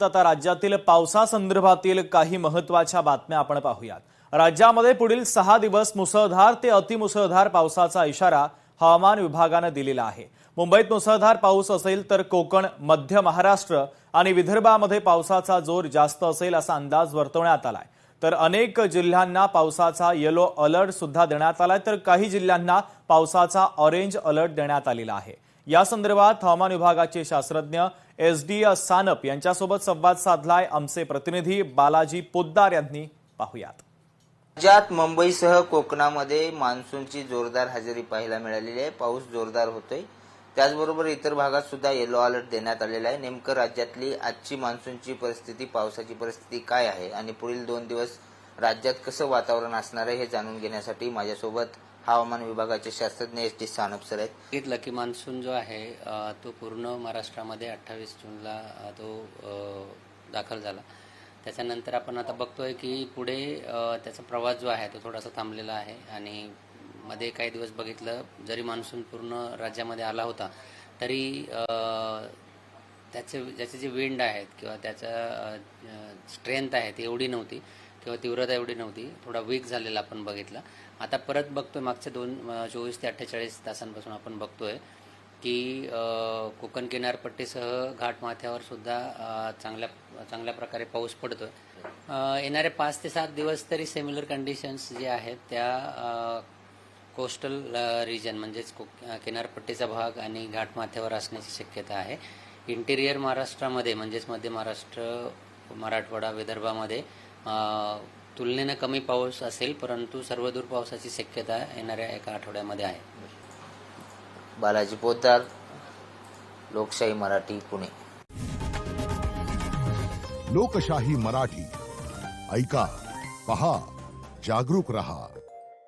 आता राज्यातील पावसासंदर्भातील काही महत्त्वाच्या बातम्या आपण पाहूयात। राज्यामध्ये पुढील 6 दिवस मुसळधार ते अतिमुसळधार पावसाचा इशारा हवामान विभागाने दिलेला आहे। मुंबईत मुसळधार पाऊस असेल तर कोकण, मध्य महाराष्ट्र आणि विदर्भामध्ये पावसाचा जोर जास्त असेल असा अंदाज वर्तवण्यात आलाय। तर अनेक जिल्ह्यांना पावसाचा येलो अलर्ट सुद्धा देण्यात आलाय, तर काही जिल्ह्यांना पावसाचा ऑरेंज अलर्ट देण्यात आलेला आहे। या संदर्भात हवामान विभागाचे शास्त्रज्ञ SD सानप यांच्यासोबत संवाद साधलाय आमचे प्रतिनिधी बालाजी पोद्दार यांनी। पाहूयात। राज्यात मुंबईसह कोकणामध्ये मान्सूनची जोरदार हजेरी पाहायला मिळालेली आहे। पाऊस जोरदार होतोय, त्याचबरोबर इतर भागात सुद्धा येलो अलर्ट देण्यात आलेला आहे। नेमकं राज्यातली आजची मान्सूनची परिस्थिती, पावसाची परिस्थिती काय आहे आणि पुढील 2 दिवस राज्यात कसं वातावरण असणार आहे हे जाणून घेण्यासाठी माझ्यासोबत हवामान विभागाचे शास्त्रज्ञ SD सानप सर आहेत। बघितलं की मान्सून जो आहे तो पूर्ण महाराष्ट्रामध्ये 28 जूनला तो दाखल झाला। त्याच्यानंतर आपण आता बघतोय की पुढे त्याचा प्रवास जो आहे तो थोडासा थांबलेला आहे आणि मध्ये काही दिवस बघितलं जरी मान्सून पूर्ण राज्यामध्ये आला होता तरी ज्याचे जे विंड आहेत किंवा त्याचा स्ट्रेंथ आहे ती एवढी नव्हती किंवा तीव्रता एवढी नव्हती, थोडा वीक झालेला आपण बघितला। आता परत बघतोय मागच्या 24 ते 48 तासांपासून आपण बघतोय की कोकण किनारपट्टीसह घाटमाथ्यावर सुद्धा चांगल्या प्रकारे पाऊस पडतोय। येणारे 5 ते 7 दिवस तरी सिमिलर कंडिशन्स जे आहेत त्या कोस्टल रिजन म्हणजेच किनारपट्टीचा भाग आणि घाटमाथ्यावर असण्याची शक्यता आहे। इंटिरियर महाराष्ट्रामध्ये म्हणजेच मध्य महाराष्ट्र, मराठवाडा, विदर्भामध्ये तुलनेने कमी पाऊस असेल, परंतु सर्वदूर पावसाची शक्यता येणाऱ्या एका आठवड्यामध्ये आहे। बालाजी पोद्दार, लोकशाही मराठी, पुणे। लोकशाही मराठी ऐका, पहा, जागरूक रहा।